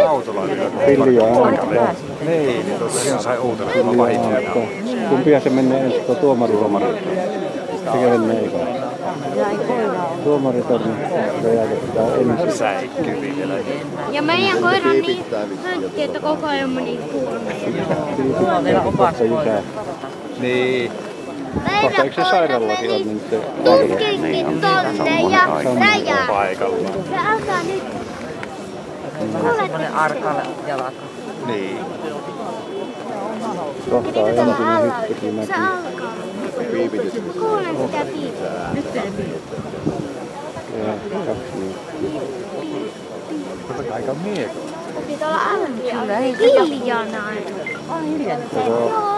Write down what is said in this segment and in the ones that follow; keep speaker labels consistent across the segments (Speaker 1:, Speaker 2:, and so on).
Speaker 1: autolla.
Speaker 2: Pilliä on.
Speaker 1: Niin, siinä sai uutena, kun mä vahingoin.
Speaker 2: Kumpia se menee ensin tuo tuomari? Se menee eikä. Tuomarit on, se jääköttää ensin.
Speaker 1: Säikkyviin vielä.
Speaker 3: Ja meidän koira on niin höntti, että koko ajan meni kuulmeen.
Speaker 1: Niin.
Speaker 2: Kohta eikö se sairaalakin ole niin se?
Speaker 3: Tutkinkin tonne ja räjää.
Speaker 1: Paikalla.
Speaker 3: Se alkaa nyt.
Speaker 4: Semmoinen arka jalka.
Speaker 1: Niin.
Speaker 2: Kohta on ensin hyttikin
Speaker 3: Se
Speaker 2: näkyy.
Speaker 3: alkaa. Kuulen sitä piipää.
Speaker 4: Nyt ei piipää.
Speaker 2: Ja 2 minuuttia.
Speaker 1: Aika mieko.
Speaker 3: Pitää olla aivan hiljana.
Speaker 4: On hiljaa.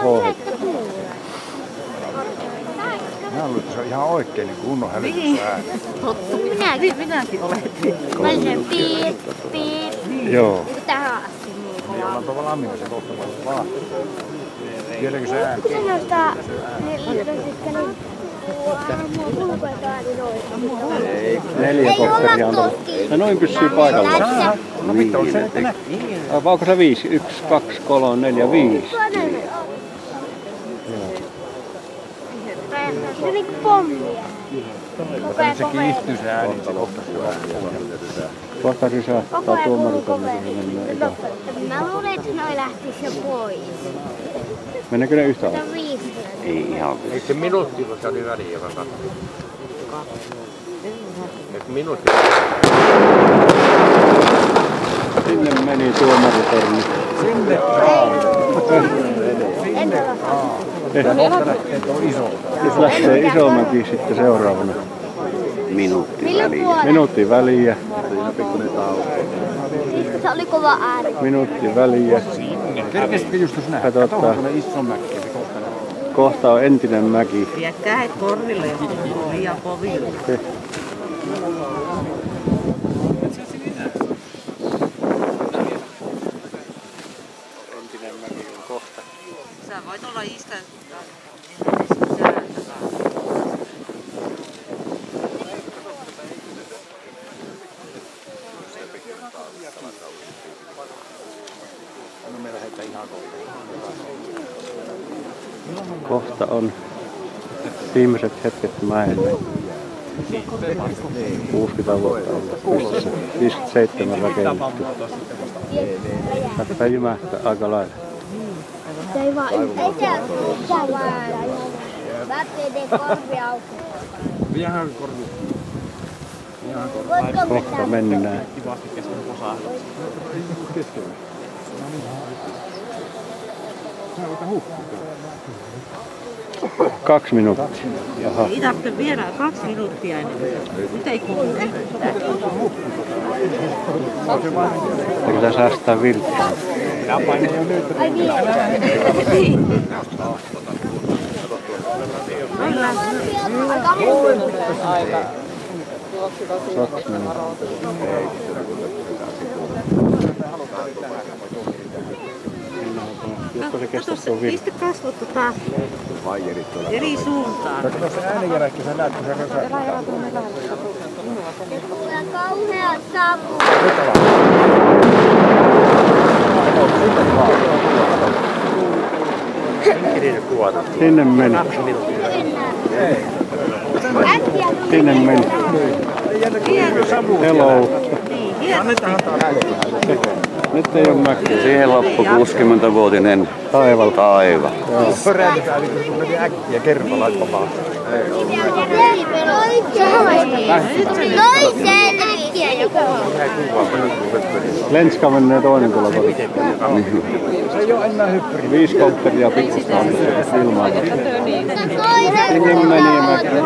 Speaker 3: Joo, että kuulee.
Speaker 1: Mä luulen, että se on ihan oikein niin kunnon hälytysääni.
Speaker 3: Minäkin
Speaker 4: oletin.
Speaker 3: Mä olin piip, piip.
Speaker 2: Joo.
Speaker 3: Niin tähän asti niin
Speaker 1: Niin ollaan tuolla lammimassa kohta vaan. Vieläkö se ääni?
Speaker 3: kun se nostaa ne liitositkä niin ulkoetaan niin
Speaker 2: 4 kopteria on tullut. No noin pysyy paikallaan.
Speaker 1: No mitä on se, että
Speaker 2: Onko se 5? 1, 2, 3, 4, 5.
Speaker 3: Se on niinku pommia.
Speaker 1: se kiihtyy se ääni, se kohta
Speaker 2: Kohta rysähtää tuomarit on niin menee eka.
Speaker 3: Mä luulen, että noi lähtis jo pois.
Speaker 2: Meneekö ne yhtä aikaa?
Speaker 3: Tämä 5.
Speaker 2: Ei ihan.
Speaker 1: Eikö se minuutti, kun se oli väliin joka katsoa? Eikö minuutti?
Speaker 2: Sinne meni tuomaritorni.
Speaker 1: Sinne?
Speaker 3: En ole.
Speaker 2: Nyt lähtee Isomäki sitten seuraavana. Minuutti väliä.
Speaker 3: Se oli kova ääni.
Speaker 2: Minuutti väliä.
Speaker 1: Kerkesitkö justus nähdä?
Speaker 2: Katsotaan. Kohta on entinen mäki.
Speaker 4: Vie kädet korville, jos on liian koville.
Speaker 2: Entinen mäki on kohta.
Speaker 4: Sä voit olla iskä.
Speaker 1: No me lähdetään ihan
Speaker 2: Kohta on viimeiset hetket mäelle. 60 vuotta on tässä. 57 rakennettu. Saattaa jymähtää aika lailla.
Speaker 3: Se ei vaan yhtään vaan. Mä tein korvi auki.
Speaker 1: Ihan korvi.
Speaker 2: Kohta mennään.
Speaker 1: Kivasti kesken osaa. Keskellä. Sä voit hukkua.
Speaker 2: 2 minuuttia. Jaha.
Speaker 4: Ei tarvitse vielä 2 minuuttia ennen. Nyt ei kuulu yhtään.
Speaker 2: Eikö tässä säästää vilttiä?
Speaker 3: Ai vielä. Aika
Speaker 4: Aika.
Speaker 2: 2 minuuttia. Josko se kestää tuon viltti?
Speaker 4: Pistä kasvot eri suuntaan.
Speaker 1: Tuossa äänenjälkeen sä näet, kun se rösähtää.
Speaker 3: tulee kauhea savu.
Speaker 2: Sinne meni. Sinne meni. Hello. Nyt ei ole mäkiä.
Speaker 5: Siihen loppui 60-vuotinen
Speaker 2: Taival.
Speaker 5: taiva.
Speaker 1: Räädytään, kun sun meni äkkiä kerralla laittamaan.
Speaker 3: Noi selviä joku.
Speaker 2: Lenska menee toinen tuolla kotiin.
Speaker 1: Se ei oo enää hyppyri.
Speaker 2: 5 kopteria pikkusta on ilmaa. Sinne meni mäkiä.